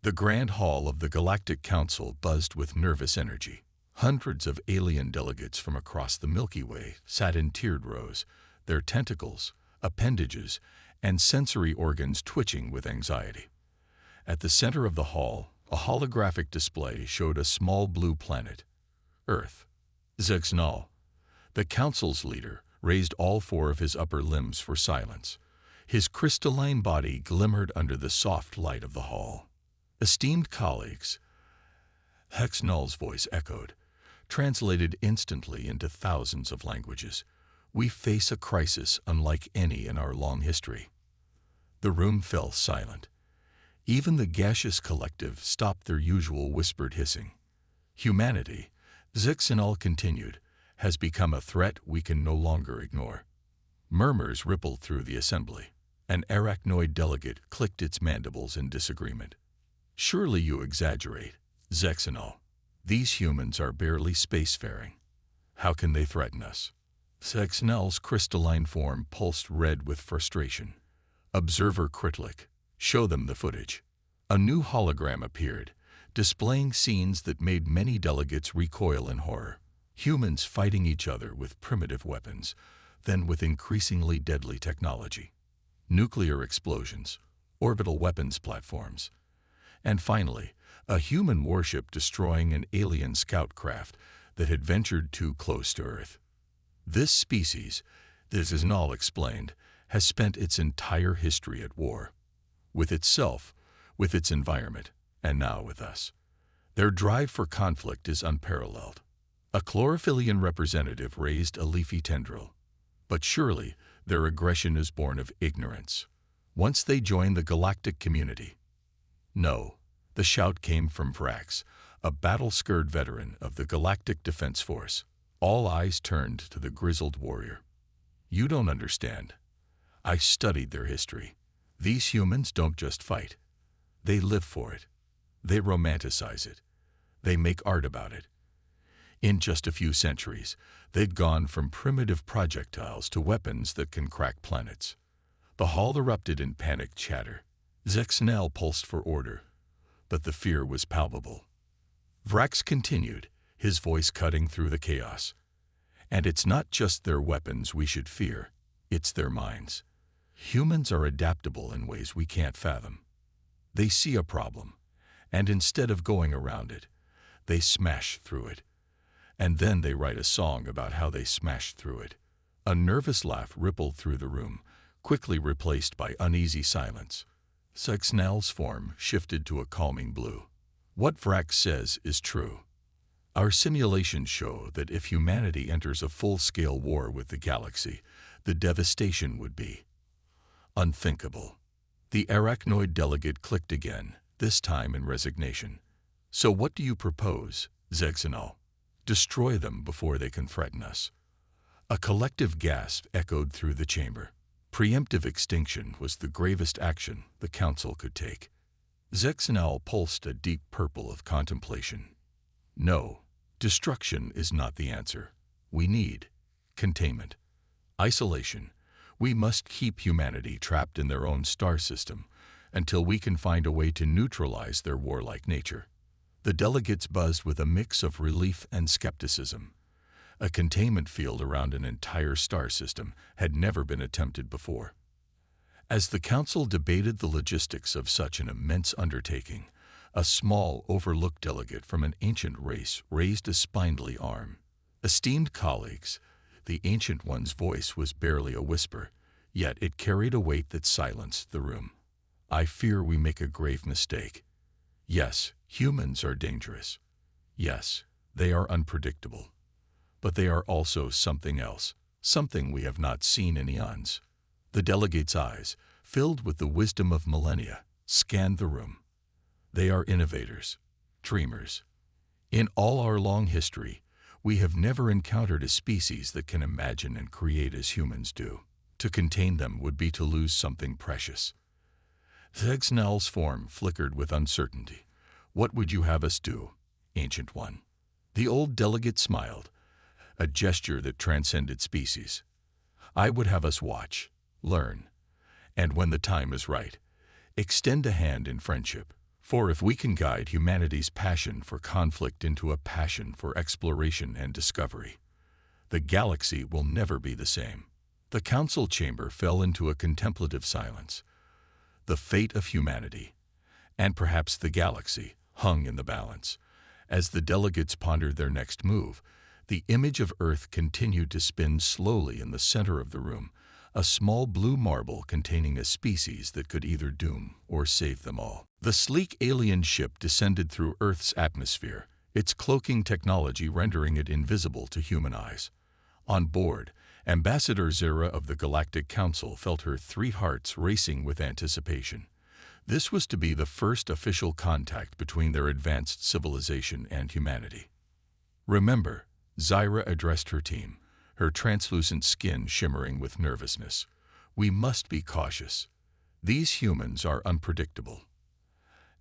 The Grand Hall of the Galactic Council buzzed with nervous energy. Hundreds of alien delegates from across the Milky Way sat in tiered rows, their tentacles, appendages, and sensory organs twitching with anxiety. At the center of the hall, a holographic display showed a small blue planet, Earth. Zexnal, the council's leader, raised all four of his upper limbs for silence. His crystalline body glimmered under the soft light of the hall. Esteemed colleagues, Hexnal's voice echoed, translated instantly into thousands of languages. We face a crisis unlike any in our long history. The room fell silent. Even the gaseous collective stopped their usual whispered hissing. Humanity, Zexnal continued, has become a threat we can no longer ignore. Murmurs rippled through the assembly. An arachnoid delegate clicked its mandibles in disagreement. Surely you exaggerate, Zexnal. These humans are barely spacefaring. How can they threaten us? Zexnal's crystalline form pulsed red with frustration. Observer Kritlik, show them the footage. A new hologram appeared, displaying scenes that made many delegates recoil in horror. Humans fighting each other with primitive weapons, then with increasingly deadly technology. Nuclear explosions, orbital weapons platforms, and finally, a human warship destroying an alien scout craft that had ventured too close to Earth. This species, Zexnal explained, has spent its entire history at war. With itself, with its environment, and now with us. Their drive for conflict is unparalleled. A chlorophyllian representative raised a leafy tendril. But surely, their aggression is born of ignorance. Once they join the galactic community. No, the shout came from Vrax, a battle-scarred veteran of the Galactic Defense Force. All eyes turned to the grizzled warrior. You don't understand. I studied their history. These humans don't just fight. They live for it. They romanticize it. They make art about it. In just a few centuries, they'd gone from primitive projectiles to weapons that can crack planets. The hall erupted in panicked chatter. Zexnal pulsed for order, but the fear was palpable. Vrax continued, his voice cutting through the chaos. And it's not just their weapons we should fear, it's their minds. Humans are adaptable in ways we can't fathom. They see a problem, and instead of going around it, they smash through it. And then they write a song about how they smashed through it. A nervous laugh rippled through the room, quickly replaced by uneasy silence. Zexnal's form shifted to a calming blue. What Vrax says is true. Our simulations show that if humanity enters a full-scale war with the galaxy, the devastation would be unthinkable. The arachnoid delegate clicked again, this time in resignation. So what do you propose, Zexnal? Destroy them before they can threaten us. A collective gasp echoed through the chamber. Preemptive extinction was the gravest action the council could take. Zexnal pulsed a deep purple of contemplation. No, destruction is not the answer. We need containment, isolation. We must keep humanity trapped in their own star system until we can find a way to neutralize their warlike nature. The delegates buzzed with a mix of relief and skepticism. A containment field around an entire star system had never been attempted before. As the council debated the logistics of such an immense undertaking, a small, overlooked delegate from an ancient race raised a spindly arm. Esteemed colleagues, the ancient one's voice was barely a whisper, yet it carried a weight that silenced the room. I fear we make a grave mistake. Yes, humans are dangerous. Yes, they are unpredictable. But they are also something else, something we have not seen in eons. The delegate's eyes, filled with the wisdom of millennia, scanned the room. They are innovators, dreamers. In all our long history, we have never encountered a species that can imagine and create as humans do. To contain them would be to lose something precious. Zexnal's form flickered with uncertainty. What would you have us do, Ancient One? The old delegate smiled, a gesture that transcended species. I would have us watch, learn, and when the time is right, extend a hand in friendship, For if we can guide humanity's passion for conflict into a passion for exploration and discovery, the galaxy will never be the same. The council chamber fell into a contemplative silence. The fate of humanity, and perhaps the galaxy, hung in the balance. As the delegates pondered their next move, the image of Earth continued to spin slowly in the center of the room, a small blue marble containing a species that could either doom or save them all. The sleek alien ship descended through Earth's atmosphere, its cloaking technology rendering it invisible to human eyes. On board, Ambassador Zira of the Galactic Council felt her 3 hearts racing with anticipation. This was to be the first official contact between their advanced civilization and humanity. "Remember," Zira addressed her team, her translucent skin shimmering with nervousness, "we must be cautious. These humans are unpredictable."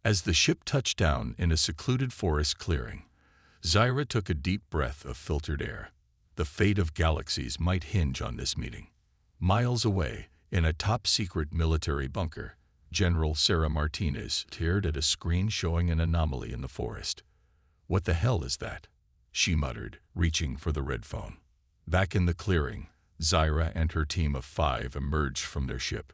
As the ship touched down in a secluded forest clearing, Zira took a deep breath of filtered air. The fate of galaxies might hinge on this meeting. Miles away, in a top-secret military bunker, General Sarah Martinez stared at a screen showing an anomaly in the forest. "What the hell is that?" she muttered, reaching for the red phone. Back in the clearing, Zira and her team of 5 emerged from their ship.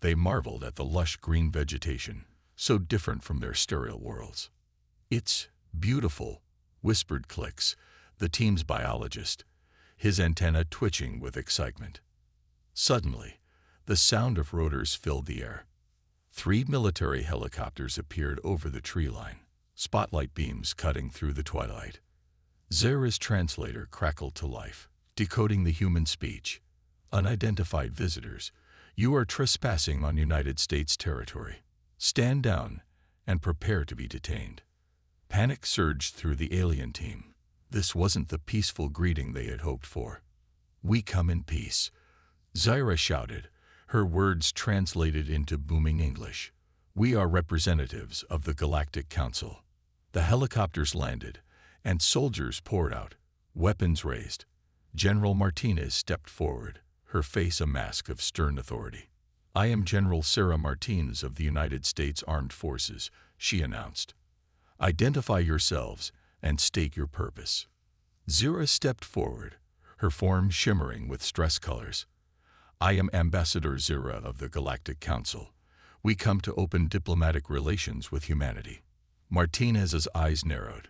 They marveled at the lush green vegetation, so different from their sterile worlds. "It's beautiful," whispered Clicks, the team's biologist, his antenna twitching with excitement. Suddenly, the sound of rotors filled the air. 3 military helicopters appeared over the tree line, spotlight beams cutting through the twilight. Zira's translator crackled to life, decoding the human speech. "Unidentified visitors, you are trespassing on United States territory. Stand down and prepare to be detained." Panic surged through the alien team. This wasn't the peaceful greeting they had hoped for. "We come in peace," Zira shouted, her words translated into booming English. "We are representatives of the Galactic Council." The helicopters landed, and soldiers poured out, weapons raised. General Martinez stepped forward, her face a mask of stern authority. "I am General Sarah Martinez of the United States Armed Forces," she announced. "Identify yourselves and state your purpose." Zira stepped forward, her form shimmering with stress colors. "I am Ambassador Zira of the Galactic Council. We come to open diplomatic relations with humanity." Martinez's eyes narrowed.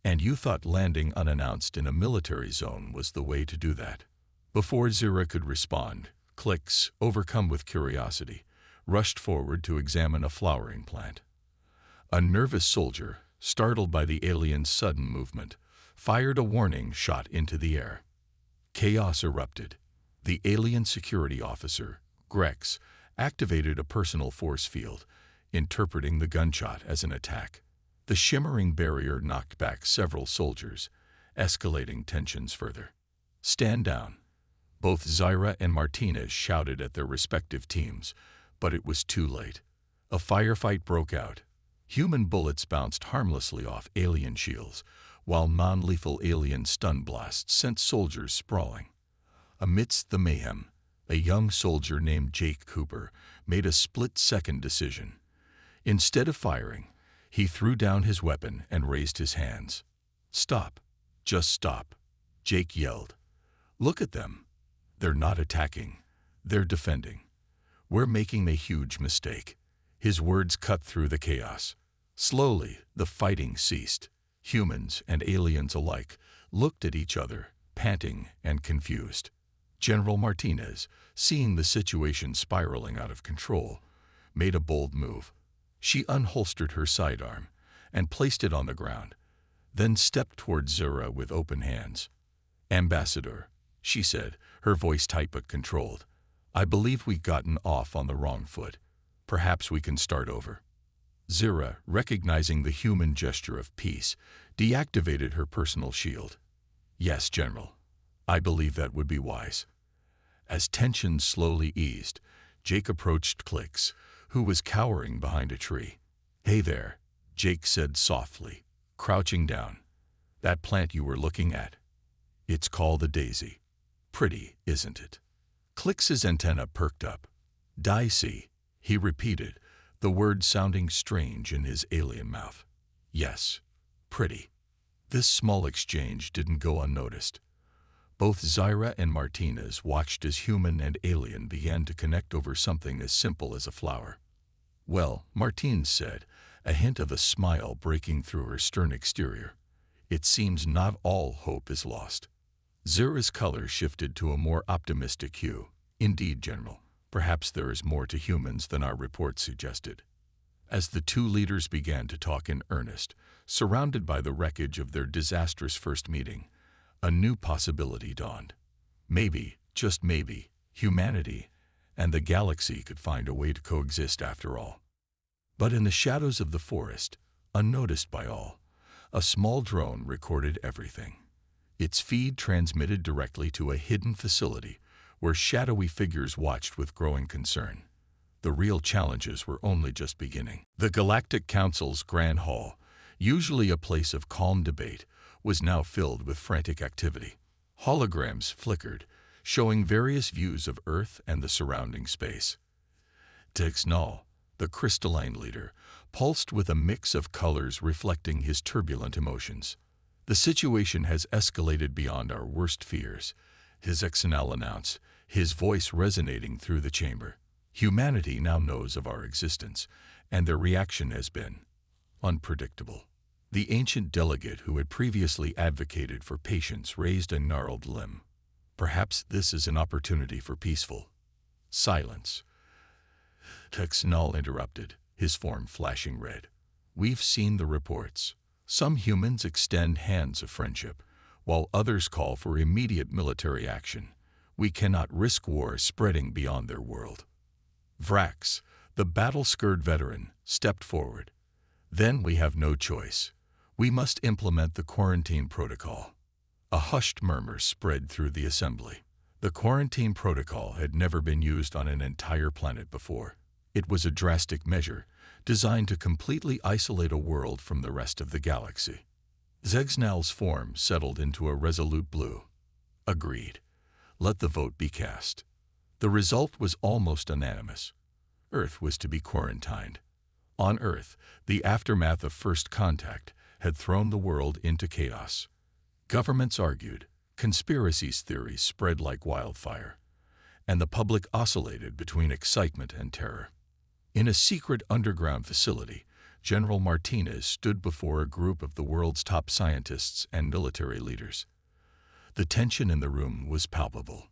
"And you thought landing unannounced in a military zone was the way to do that?" Before Zira could respond, Clicks, overcome with curiosity, rushed forward to examine a flowering plant. A nervous soldier, startled by the alien's sudden movement, fired a warning shot into the air. Chaos erupted. The alien security officer, Grex, activated a personal force field, interpreting the gunshot as an attack. The shimmering barrier knocked back several soldiers, escalating tensions further. "Stand down." Both Zira and Martinez shouted at their respective teams, but it was too late. A firefight broke out. Human bullets bounced harmlessly off alien shields, while non-lethal alien stun blasts sent soldiers sprawling. Amidst the mayhem, a young soldier named Jake Cooper made a split-second decision. Instead of firing, he threw down his weapon and raised his hands. "Stop. Just stop," Jake yelled. "Look at them. They're not attacking. They're defending. We're making a huge mistake." His words cut through the chaos. Slowly, the fighting ceased. Humans and aliens alike looked at each other, panting and confused. General Martinez, seeing the situation spiraling out of control, made a bold move. She unholstered her sidearm and placed it on the ground, then stepped toward Zira with open hands. "Ambassador," she said, her voice tight but controlled, "I believe we've gotten off on the wrong foot. Perhaps we can start over." Zira, recognizing the human gesture of peace, deactivated her personal shield. "Yes, General. I believe that would be wise." As tensions slowly eased, Jake approached Clicks, who was cowering behind a tree. "Hey there," Jake said softly, crouching down. "That plant you were looking at? It's called a daisy. Pretty, isn't it?" Clicks's antenna perked up. "Daisy," he repeated, the word sounding strange in his alien mouth. Yes, pretty. This small exchange didn't go unnoticed. Both Zyra and Martinez watched as human and alien began to connect over something as simple as a flower. Well, Martinez said, a hint of a smile breaking through her stern exterior. It seems not all hope is lost. Zyra's color shifted to a more optimistic hue. Indeed, General, perhaps there is more to humans than our report suggested. As the two leaders began to talk in earnest, surrounded by the wreckage of their disastrous first meeting, a new possibility dawned. Maybe, just maybe, humanity and the galaxy could find a way to coexist after all. But in the shadows of the forest, unnoticed by all, a small drone recorded everything. Its feed transmitted directly to a hidden facility where shadowy figures watched with growing concern. The real challenges were only just beginning. The Galactic Council's Grand Hall, usually a place of calm debate, was now filled with frantic activity. Holograms flickered, showing various views of Earth and the surrounding space. Texnal, the crystalline leader, pulsed with a mix of colors reflecting his turbulent emotions. The situation has escalated beyond our worst fears, his Exenal announced, his voice resonating through the chamber. Humanity now knows of our existence, and their reaction has been unpredictable. The ancient delegate who had previously advocated for patience raised a gnarled limb. Perhaps this is an opportunity for peaceful silence. Texnal interrupted, his form flashing red. We've seen the reports. Some humans extend hands of friendship, while others call for immediate military action. We cannot risk war spreading beyond their world. Vrax, the battle-scarred veteran, stepped forward. Then we have no choice. We must implement the quarantine protocol. A hushed murmur spread through the assembly. The quarantine protocol had never been used on an entire planet before. It was a drastic measure, designed to completely isolate a world from the rest of the galaxy. Zegnal's form settled into a resolute blue. Agreed. Let the vote be cast. The result was almost unanimous. Earth was to be quarantined. On Earth, the aftermath of first contact had thrown the world into chaos. Governments argued, conspiracy theories spread like wildfire, and the public oscillated between excitement and terror. In a secret underground facility, General Martinez stood before a group of the world's top scientists and military leaders. The tension in the room was palpable.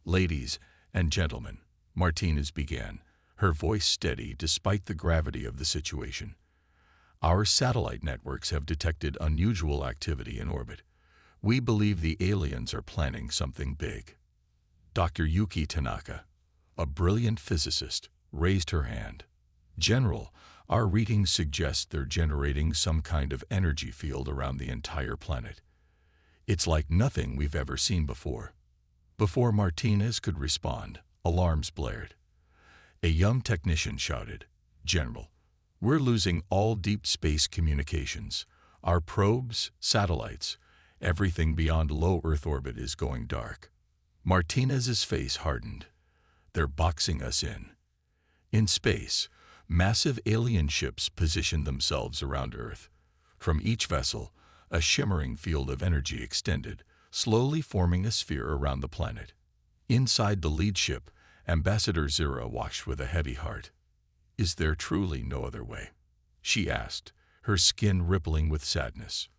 Ladies and gentlemen, Martinez began, her voice steady despite the gravity of the situation. Our satellite networks have detected unusual activity in orbit. We believe the aliens are planning something big. Dr. Yuki Tanaka, a brilliant physicist, raised her hand. General, our readings suggest they're generating some kind of energy field around the entire planet. It's like nothing we've ever seen before. Before Martinez could respond, alarms blared. A young technician shouted, General, we're losing all deep space communications. Our probes, satellites, everything beyond low Earth orbit is going dark. Martinez's face hardened. They're boxing us in. In space, massive alien ships positioned themselves around Earth. From each vessel, a shimmering field of energy extended, slowly forming a sphere around the planet. Inside the lead ship, Ambassador Zyra watched with a heavy heart. Is there truly no other way? She asked, her skin rippling with sadness.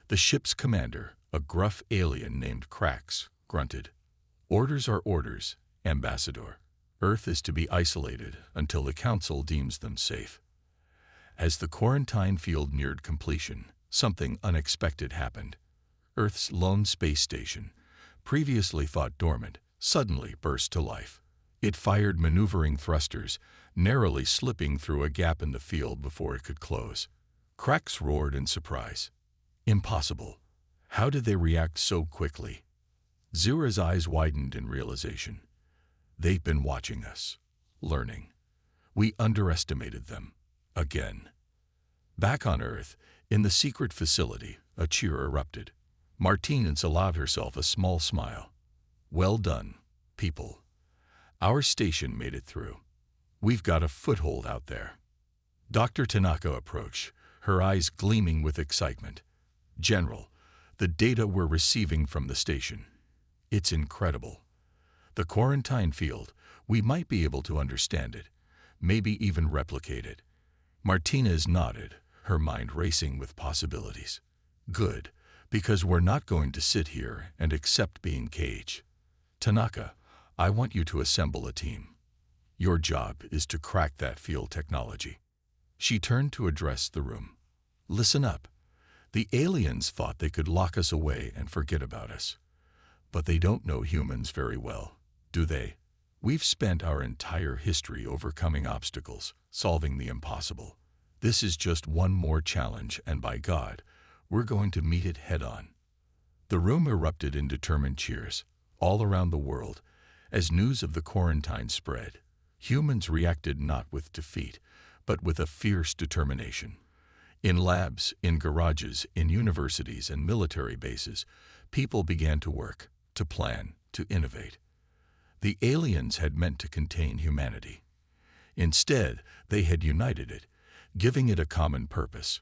The ship's commander, a gruff alien named Krax, grunted. Orders are orders, Ambassador. Earth is to be isolated until the Council deems them safe. As the quarantine field neared completion, something unexpected happened. Earth's lone space station, previously thought dormant, suddenly burst to life. It fired maneuvering thrusters, narrowly slipping through a gap in the field before it could close. Krax roared in surprise. Impossible. How did they react so quickly? Zyra's eyes widened in realization. They've been watching us, learning. We underestimated them. Again. Back on Earth, in the secret facility, a cheer erupted. Martinez allowed herself a small smile. Well done, people. Our station made it through. We've got a foothold out there. Dr. Tanaka approached, her eyes gleaming with excitement. General, the data we're receiving from the station. It's incredible. The quarantine field, we might be able to understand it, maybe even replicate it. Martinez nodded, her mind racing with possibilities. Good, because we're not going to sit here and accept being caged. Tanaka, I want you to assemble a team. Your job is to crack that field technology. She turned to address the room. Listen up. The aliens thought they could lock us away and forget about us. But they don't know humans very well, do they? We've spent our entire history overcoming obstacles, solving the impossible. This is just one more challenge, and by God, we're going to meet it head-on. The room erupted in determined cheers, all around the world, as news of the quarantine spread. Humans reacted not with defeat, but with a fierce determination. In labs, in garages, in universities and military bases, people began to work, to plan, to innovate. The aliens had meant to contain humanity. Instead, they had united it, giving it a common purpose.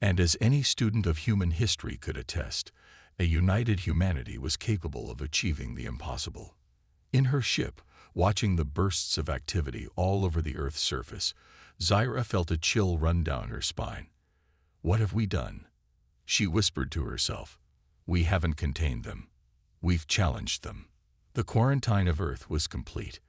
And as any student of human history could attest, a united humanity was capable of achieving the impossible. In her ship, watching the bursts of activity all over the Earth's surface, Zyra felt a chill run down her spine. What have we done? She whispered to herself. We haven't contained them. We've challenged them. The quarantine of Earth was complete,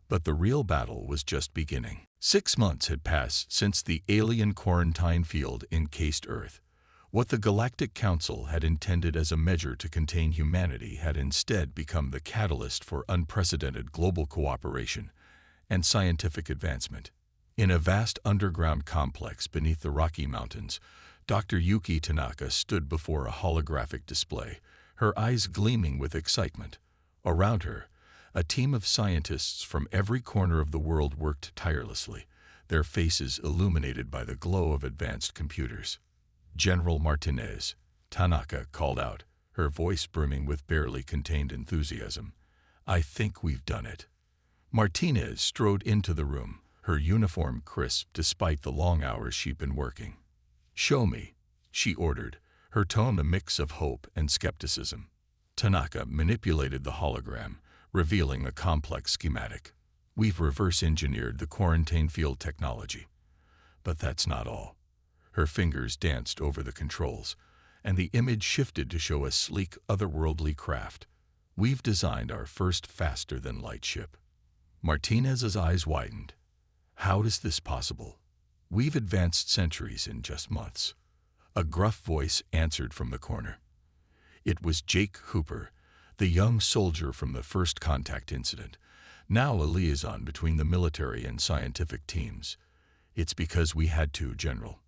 but the real battle was just beginning. 6 months had passed since the alien quarantine field encased Earth. What the Galactic Council had intended as a measure to contain humanity had instead become the catalyst for unprecedented global cooperation and scientific advancement. In a vast underground complex beneath the Rocky Mountains, Dr. Yuki Tanaka stood before a holographic display, her eyes gleaming with excitement. Around her, a team of scientists from every corner of the world worked tirelessly, their faces illuminated by the glow of advanced computers. General Martinez, Tanaka called out, her voice brimming with barely contained enthusiasm. I think we've done it. Martinez strode into the room, her uniform crisp despite the long hours she'd been working. Show me, she ordered, her tone a mix of hope and skepticism. Tanaka manipulated the hologram, revealing a complex schematic. We've reverse-engineered the quarantine field technology. But that's not all. Her fingers danced over the controls, and the image shifted to show a sleek, otherworldly craft. We've designed our first faster-than-light ship. Martinez's eyes widened. How is this possible? We've advanced centuries in just months. A gruff voice answered from the corner. It was Jake Hooper, the young soldier from the first contact incident, now a liaison between the military and scientific teams. It's because we had to, General.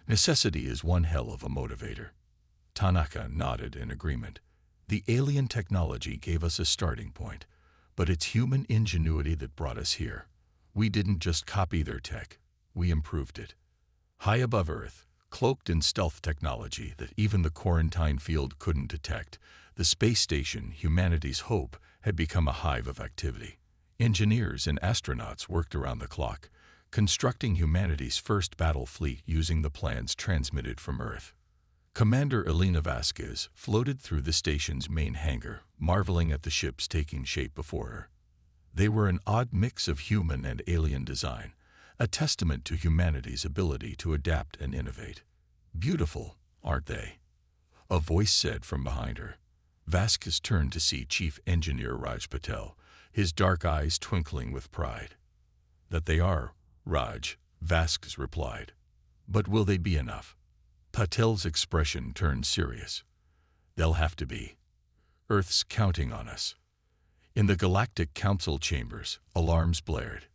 Necessity is one hell of a motivator. Tanaka nodded in agreement. The alien technology gave us a starting point, but it's human ingenuity that brought us here. We didn't just copy their tech, we improved it. High above Earth, cloaked in stealth technology that even the quarantine field couldn't detect, the space station, humanity's hope, had become a hive of activity. Engineers and astronauts worked around the clock, constructing humanity's first battle fleet using the plans transmitted from Earth. Commander Elena Vasquez floated through the station's main hangar, marveling at the ships taking shape before her. They were an odd mix of human and alien design, a testament to humanity's ability to adapt and innovate. Beautiful, aren't they? A voice said from behind her. Vasquez turned to see Chief Engineer Raj Patel, his dark eyes twinkling with pride. That they are, Raj, Vasquez replied. But will they be enough? Patel's expression turned serious. They'll have to be. Earth's counting on us. In the Galactic Council chambers, alarms blared.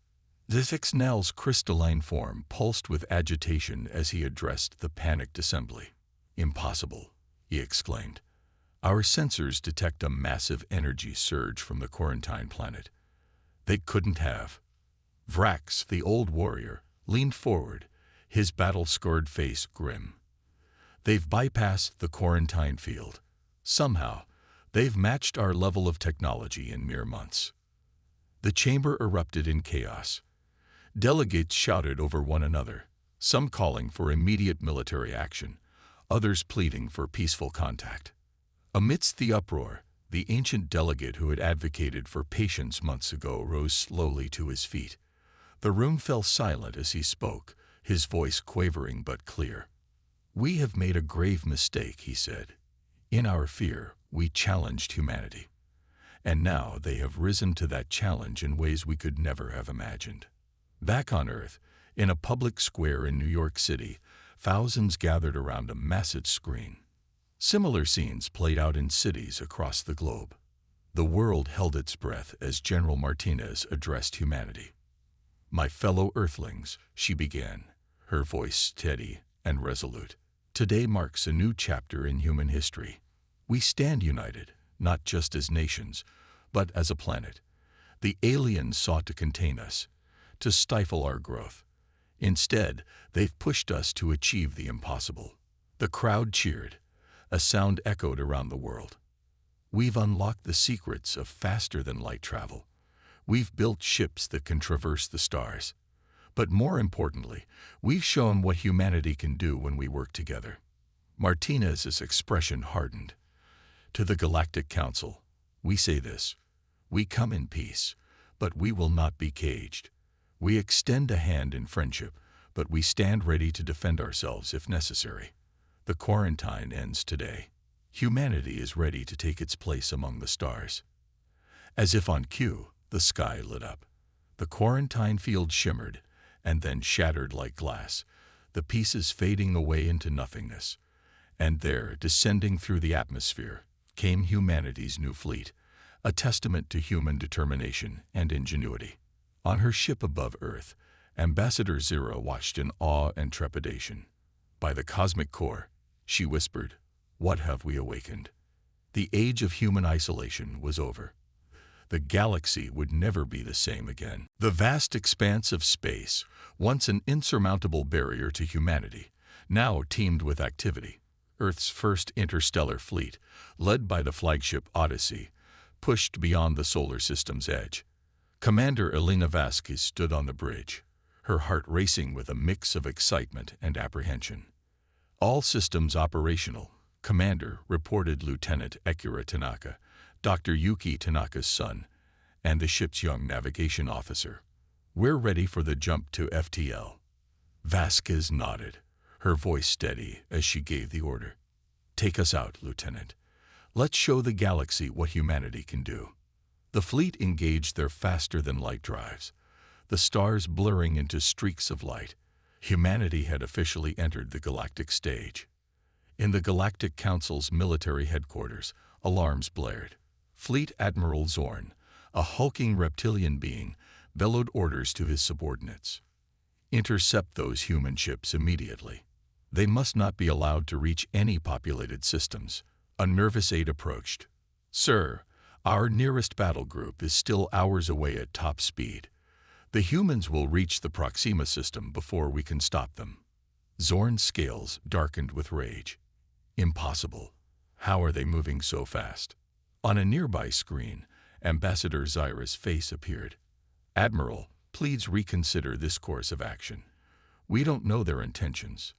Zixnell's crystalline form pulsed with agitation as he addressed the panicked assembly. Impossible, he exclaimed. Our sensors detect a massive energy surge from the quarantine planet. They couldn't have. Vrax, the old warrior, leaned forward, his battle-scarred face grim. They've bypassed the quarantine field. Somehow, they've matched our level of technology in mere months. The chamber erupted in chaos. Delegates shouted over one another, some calling for immediate military action, others pleading for peaceful contact. Amidst the uproar, the ancient delegate who had advocated for patience months ago rose slowly to his feet. The room fell silent as he spoke, his voice quavering but clear. "We have made a grave mistake," he said. "In our fear, we challenged humanity. And now they have risen to that challenge in ways we could never have imagined." Back on Earth, in a public square in New York City, thousands gathered around a massive screen. Similar scenes played out in cities across the globe. The world held its breath as General Martinez addressed humanity. "My fellow Earthlings," she began, her voice steady and resolute. "Today marks a new chapter in human history. We stand united, not just as nations, but as a planet. The aliens sought to contain us, to stifle our growth. Instead, they've pushed us to achieve the impossible." The crowd cheered. A sound echoed around the world. "We've unlocked the secrets of faster-than-light travel. We've built ships that can traverse the stars. But more importantly, we've shown what humanity can do when we work together." Martinez's expression hardened. "To the Galactic Council, we say this: we come in peace, but we will not be caged. We extend a hand in friendship, but we stand ready to defend ourselves if necessary. The quarantine ends today. Humanity is ready to take its place among the stars." As if on cue, the sky lit up. The quarantine field shimmered, and then shattered like glass, the pieces fading away into nothingness. And there, descending through the atmosphere, came humanity's new fleet, a testament to human determination and ingenuity. On her ship above Earth, Ambassador Zero watched in awe and trepidation. "By the cosmic core," she whispered, "what have we awakened?" The age of human isolation was over. The galaxy would never be the same again. The vast expanse of space, once an insurmountable barrier to humanity, now teemed with activity. Earth's first interstellar fleet, led by the flagship Odyssey, pushed beyond the solar system's edge. Commander Elena Vasquez stood on the bridge, her heart racing with a mix of excitement and apprehension. "All systems operational," Commander reported Lieutenant Ekura Tanaka, Dr. Yuki Tanaka's son, and the ship's young navigation officer. "We're ready for the jump to FTL." Vasquez nodded, her voice steady as she gave the order. "Take us out, Lieutenant. Let's show the galaxy what humanity can do." The fleet engaged their faster-than-light drives, the stars blurring into streaks of light. Humanity had officially entered the galactic stage. In the Galactic Council's military headquarters, alarms blared. Fleet Admiral Zorn, a hulking reptilian being, bellowed orders to his subordinates. "Intercept those human ships immediately. They must not be allowed to reach any populated systems." A nervous aide approached. "Sir, our nearest battle group is still hours away at top speed. The humans will reach the Proxima system before we can stop them." Zorn's scales darkened with rage. "Impossible. How are they moving so fast?" On a nearby screen, Ambassador Zyra's face appeared. "Admiral, please reconsider this course of action. We don't know their intentions.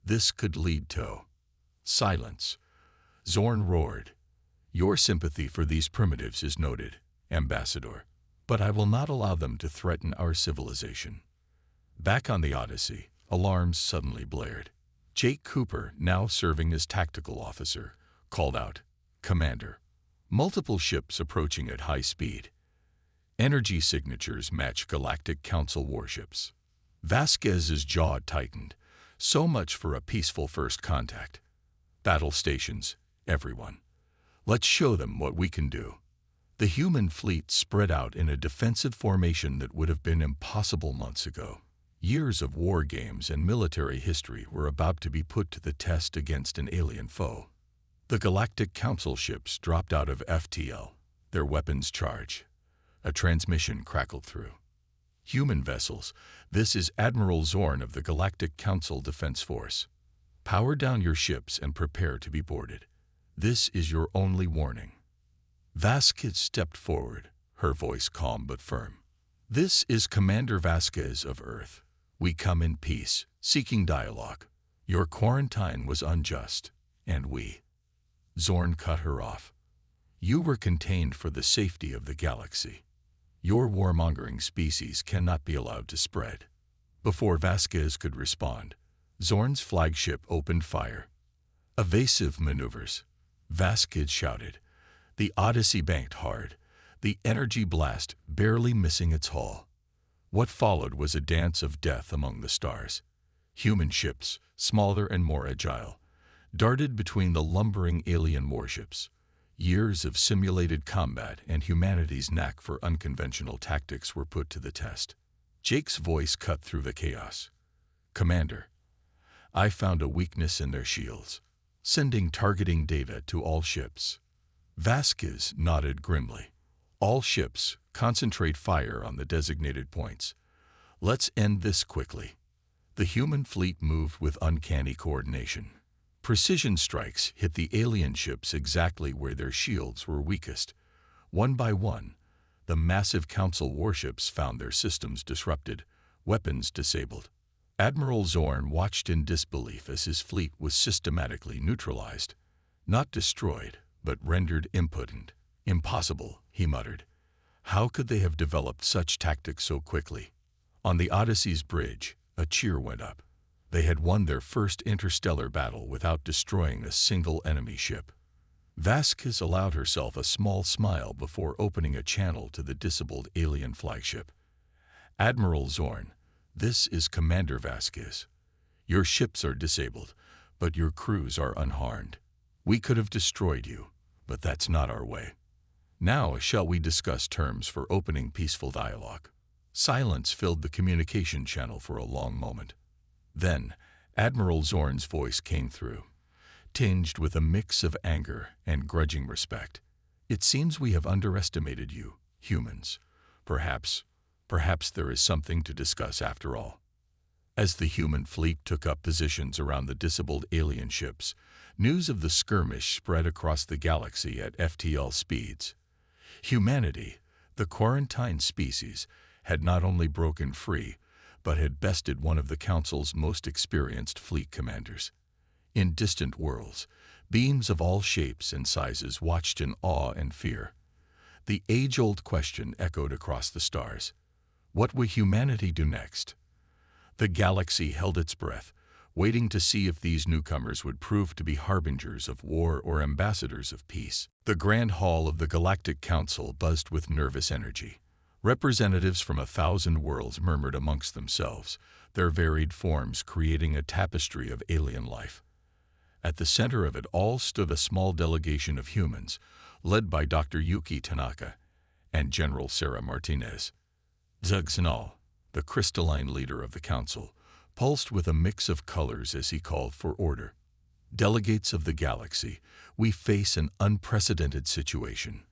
This could lead to—" "Silence!" Zorn roared. "Your sympathy for these primitives is noted, Ambassador, but I will not allow them to threaten our civilization." Back on the Odyssey, alarms suddenly blared. Jake Cooper, now serving as tactical officer, called out, "Commander, multiple ships approaching at high speed. Energy signatures match Galactic Council warships." Vasquez's jaw tightened. So much for a peaceful first contact. "Battle stations, everyone. Let's show them what we can do." The human fleet spread out in a defensive formation that would have been impossible months ago. Years of war games and military history were about to be put to the test against an alien foe. The Galactic Council ships dropped out of FTL, their weapons charged. A transmission crackled through. "Human vessels, this is Admiral Zorn of the Galactic Council Defense Force. Power down your ships and prepare to be boarded. This is your only warning." Vasquez stepped forward, her voice calm but firm. This is Commander Vasquez of Earth. We come in peace, seeking dialogue. Your quarantine was unjust, and we. Zorn cut her off. You were contained for the safety of the galaxy. Your warmongering species cannot be allowed to spread. Before Vasquez could respond, Zorn's flagship opened fire. Evasive maneuvers. Vasquez shouted. The Odyssey banked hard, the energy blast barely missing its hull. What followed was a dance of death among the stars. Human ships, smaller and more agile, darted between the lumbering alien warships. Years of simulated combat and humanity's knack for unconventional tactics were put to the test. Jake's voice cut through the chaos. Commander, I found a weakness in their shields, sending targeting data to all ships. Vasquez nodded grimly. All ships, concentrate fire on the designated points. Let's end this quickly. The human fleet moved with uncanny coordination. Precision strikes hit the alien ships exactly where their shields were weakest. One by one, the massive Council warships found their systems disrupted, weapons disabled. Admiral Zorn watched in disbelief as his fleet was systematically neutralized. Not destroyed, but rendered impotent. Impossible, he muttered. How could they have developed such tactics so quickly? On the Odyssey's bridge, a cheer went up. They had won their first interstellar battle without destroying a single enemy ship. Vasquez allowed herself a small smile before opening a channel to the disabled alien flagship. Admiral Zorn, this is Commander Vasquez. Your ships are disabled, but your crews are unharmed. We could have destroyed you, but that's not our way. Now shall we discuss terms for opening peaceful dialogue? Silence filled the communication channel for a long moment. Then, Admiral Zorn's voice came through, tinged with a mix of anger and grudging respect. It seems we have underestimated you, humans. Perhaps there is something to discuss after all. As the human fleet took up positions around the disabled alien ships, news of the skirmish spread across the galaxy at FTL speeds. Humanity, the quarantine species, had not only broken free, but had bested one of the Council's most experienced fleet commanders. In distant worlds, beings of all shapes and sizes watched in awe and fear. The age-old question echoed across the stars. What would humanity do next? The galaxy held its breath, waiting to see if these newcomers would prove to be harbingers of war or ambassadors of peace. The grand hall of the Galactic Council buzzed with nervous energy. Representatives from 1,000 worlds murmured amongst themselves, their varied forms creating a tapestry of alien life. At the center of it all stood a small delegation of humans, led by Dr. Yuki Tanaka and General Sarah Martinez. Zugznal, the crystalline leader of the council, pulsed with a mix of colors as he called for order. Delegates of the galaxy, we face an unprecedented situation.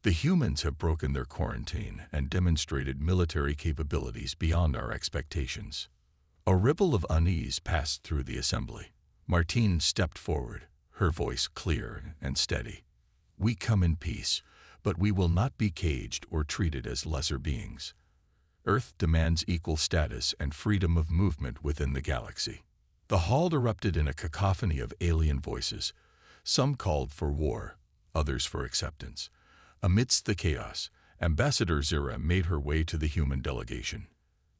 The humans have broken their quarantine and demonstrated military capabilities beyond our expectations. A ripple of unease passed through the assembly. Martine stepped forward, her voice clear and steady. We come in peace, but we will not be caged or treated as lesser beings. Earth demands equal status and freedom of movement within the galaxy. The hall erupted in a cacophony of alien voices. Some called for war, others for acceptance. Amidst the chaos, Ambassador Zira made her way to the human delegation.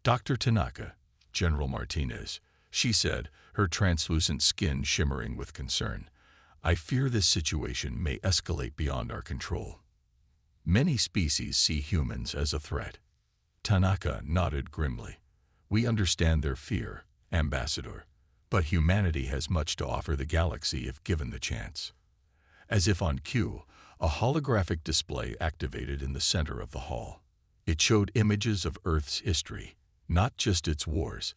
Dr. Tanaka, General Martinez, she said, her translucent skin shimmering with concern. I fear this situation may escalate beyond our control. Many species see humans as a threat. Tanaka nodded grimly. We understand their fear, Ambassador, but humanity has much to offer the galaxy if given the chance. As if on cue, a holographic display activated in the center of the hall. It showed images of Earth's history, not just its wars,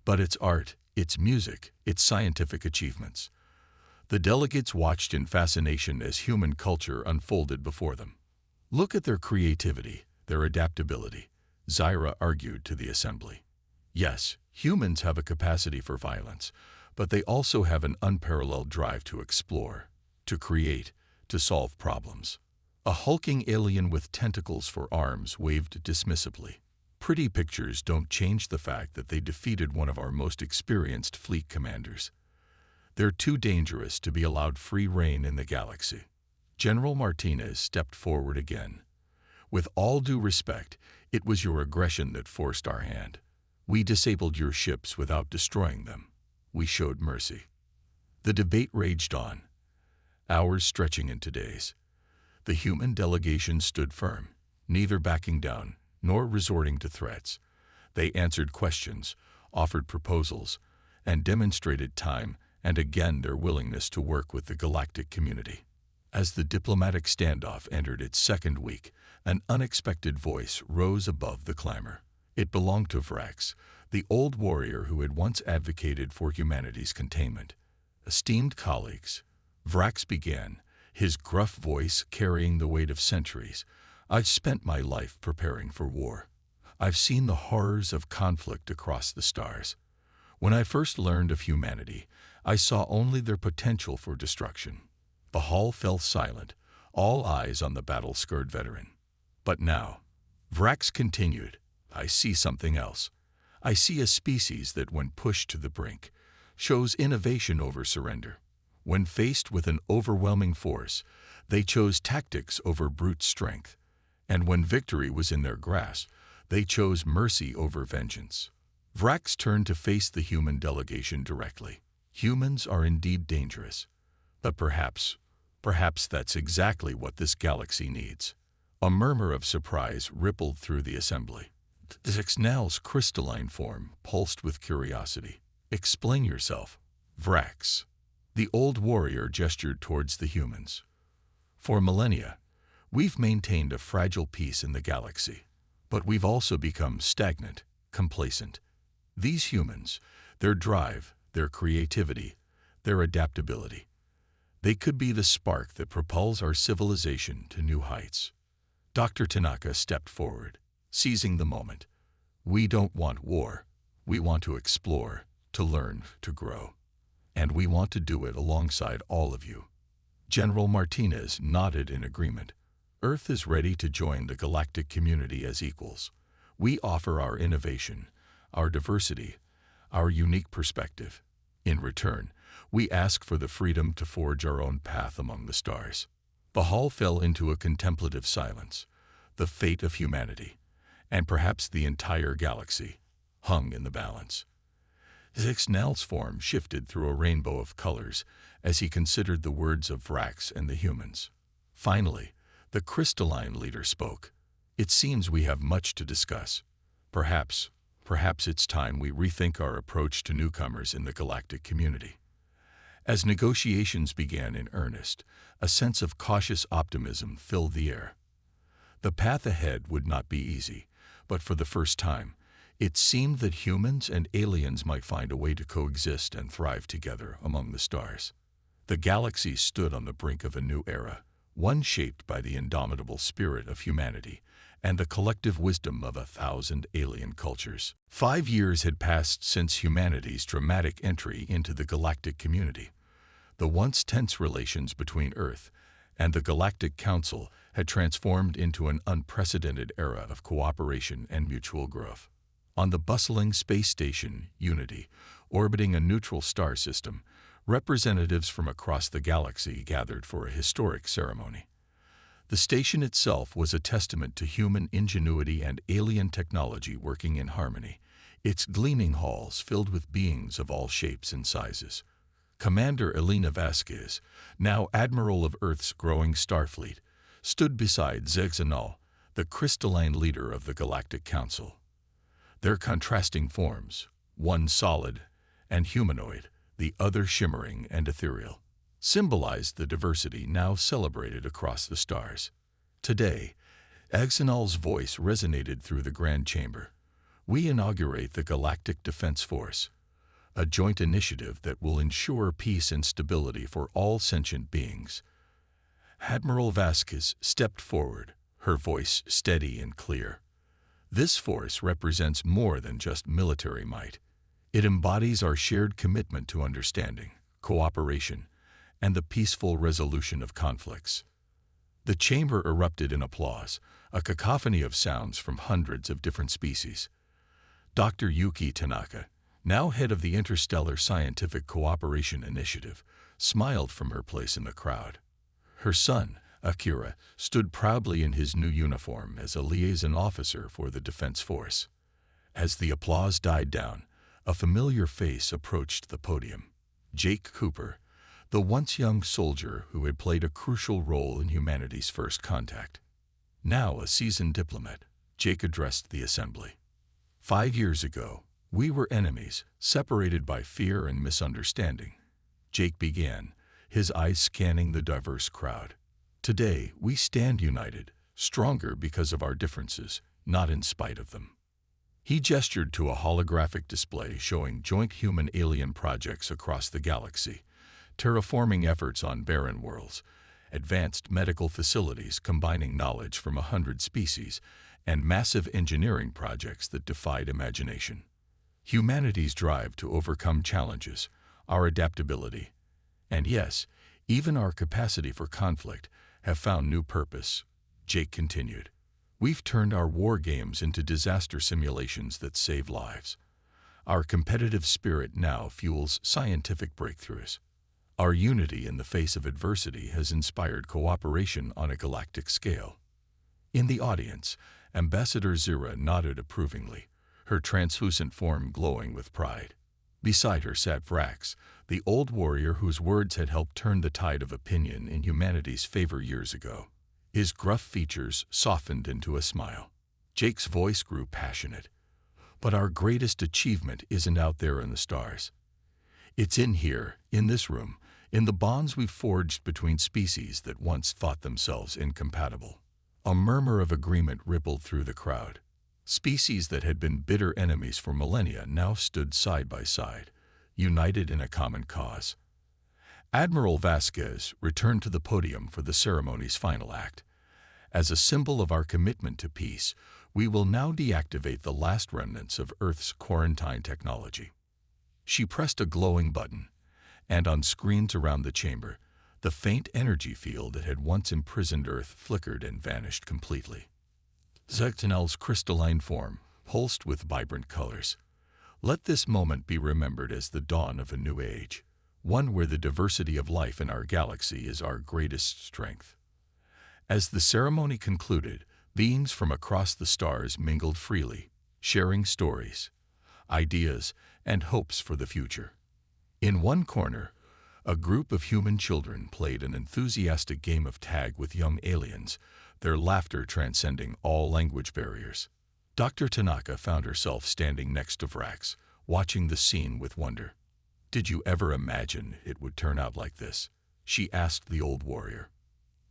but its art, its music, its scientific achievements. The delegates watched in fascination as human culture unfolded before them. Look at their creativity, their adaptability, Zyra argued to the assembly. Yes, humans have a capacity for violence, but they also have an unparalleled drive to explore, to create, to solve problems. A hulking alien with tentacles for arms waved dismissively. Pretty pictures don't change the fact that they defeated one of our most experienced fleet commanders. They're too dangerous to be allowed free rein in the galaxy. General Martinez stepped forward again. With all due respect, it was your aggression that forced our hand. We disabled your ships without destroying them. We showed mercy. The debate raged on, hours stretching into days. The human delegation stood firm, neither backing down nor resorting to threats. They answered questions, offered proposals, and demonstrated time and again their willingness to work with the galactic community. As the diplomatic standoff entered its second week, an unexpected voice rose above the clamor. It belonged to Vrax, the old warrior who had once advocated for humanity's containment. Esteemed colleagues, Vrax began, his gruff voice carrying the weight of centuries. I've spent my life preparing for war. I've seen the horrors of conflict across the stars. When I first learned of humanity, I saw only their potential for destruction. The hall fell silent, all eyes on the battle-scarred veteran. But now, Vrax continued, I see something else. I see a species that, when pushed to the brink, shows innovation over surrender. When faced with an overwhelming force, they chose tactics over brute strength. And when victory was in their grasp, they chose mercy over vengeance. Vrax turned to face the human delegation directly. Humans are indeed dangerous. But perhaps that's exactly what this galaxy needs. A murmur of surprise rippled through the assembly. Zixnal's crystalline form pulsed with curiosity. Explain yourself, Vrax. The old warrior gestured towards the humans. For millennia, we've maintained a fragile peace in the galaxy, but we've also become stagnant, complacent. These humans, their drive, their creativity, their adaptability, they could be the spark that propels our civilization to new heights. Dr. Tanaka stepped forward, seizing the moment. We don't want war. We want to explore, to learn, to grow. And we want to do it alongside all of you. General Martinez nodded in agreement. Earth is ready to join the galactic community as equals. We offer our innovation, our diversity, our unique perspective. In return, we ask for the freedom to forge our own path among the stars. The hall fell into a contemplative silence. The fate of humanity, and perhaps the entire galaxy, hung in the balance. Zixnal's form shifted through a rainbow of colors as he considered the words of Vrax and the humans. Finally, the crystalline leader spoke. It seems we have much to discuss. Perhaps it's time we rethink our approach to newcomers in the galactic community. As negotiations began in earnest, a sense of cautious optimism filled the air. The path ahead would not be easy, but for the first time, it seemed that humans and aliens might find a way to coexist and thrive together among the stars. The galaxy stood on the brink of a new era, one shaped by the indomitable spirit of humanity and the collective wisdom of 1,000 alien cultures. 5 years had passed since humanity's dramatic entry into the galactic community. The once tense relations between Earth and the Galactic Council had transformed into an unprecedented era of cooperation and mutual growth. On the bustling space station, Unity, orbiting a neutral star system, representatives from across the galaxy gathered for a historic ceremony. The station itself was a testament to human ingenuity and alien technology working in harmony, its gleaming halls filled with beings of all shapes and sizes. Commander Elena Vasquez, now Admiral of Earth's growing starfleet, stood beside Zixnal, the crystalline leader of the Galactic Council. Their contrasting forms, one solid and humanoid, the other shimmering and ethereal, symbolized the diversity now celebrated across the stars. Today, Zixnal's voice resonated through the Grand Chamber. We inaugurate the Galactic Defense Force, a joint initiative that will ensure peace and stability for all sentient beings. Admiral Vasquez stepped forward, her voice steady and clear. This force represents more than just military might. It embodies our shared commitment to understanding, cooperation, and the peaceful resolution of conflicts. The chamber erupted in applause, a cacophony of sounds from hundreds of different species. Dr. Yuki Tanaka, now head of the Interstellar Scientific Cooperation Initiative, smiled from her place in the crowd. Her son, Akira, stood proudly in his new uniform as a liaison officer for the Defense Force. As the applause died down, a familiar face approached the podium. Jake Cooper, the once young soldier who had played a crucial role in humanity's first contact. Now a seasoned diplomat, Jake addressed the assembly. 5 years ago, we were enemies, separated by fear and misunderstanding. Jake began, his eyes scanning the diverse crowd. Today, we stand united, stronger because of our differences, not in spite of them. He gestured to a holographic display showing joint human-alien projects across the galaxy, terraforming efforts on barren worlds, advanced medical facilities combining knowledge from 100 species, and massive engineering projects that defied imagination. Humanity's drive to overcome challenges, our adaptability, and yes, even our capacity for conflict, have found new purpose, Jake continued. We've turned our war games into disaster simulations that save lives. Our competitive spirit now fuels scientific breakthroughs. Our unity in the face of adversity has inspired cooperation on a galactic scale. In the audience, Ambassador Zira nodded approvingly, her translucent form glowing with pride. Beside her sat Vrax, the old warrior whose words had helped turn the tide of opinion in humanity's favor years ago. His gruff features softened into a smile. Jake's voice grew passionate. But our greatest achievement isn't out there in the stars. It's in here, in this room, in the bonds we've forged between species that once thought themselves incompatible. A murmur of agreement rippled through the crowd. Species that had been bitter enemies for millennia now stood side by side, united in a common cause. Admiral Vasquez returned to the podium for the ceremony's final act. As a symbol of our commitment to peace, we will now deactivate the last remnants of Earth's quarantine technology. She pressed a glowing button, and on screens around the chamber, the faint energy field that had once imprisoned Earth flickered and vanished completely. Zektanel's crystalline form pulsed with vibrant colors. Let this moment be remembered as the dawn of a new age, one where the diversity of life in our galaxy is our greatest strength. As the ceremony concluded, beings from across the stars mingled freely, sharing stories, ideas, and hopes for the future. In one corner, a group of human children played an enthusiastic game of tag with young aliens, their laughter transcending all language barriers. Dr. Tanaka found herself standing next to Vrax, watching the scene with wonder. "Did you ever imagine it would turn out like this?" she asked the old warrior.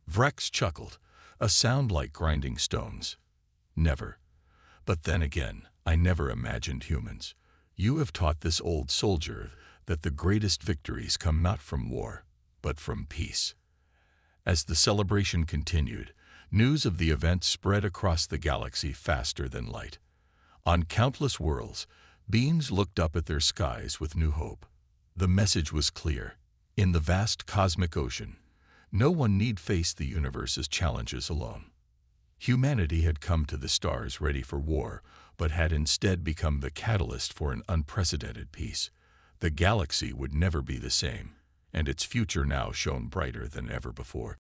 Vrax chuckled, a sound like grinding stones. "Never. But then again, I never imagined humans. You have taught this old soldier that the greatest victories come not from war, but from peace." As the celebration continued, news of the event spread across the galaxy faster than light. On countless worlds, beings looked up at their skies with new hope. The message was clear. In the vast cosmic ocean, no one need face the universe's challenges alone. Humanity had come to the stars ready for war, but had instead become the catalyst for an unprecedented peace. The galaxy would never be the same, and its future now shone brighter than ever before.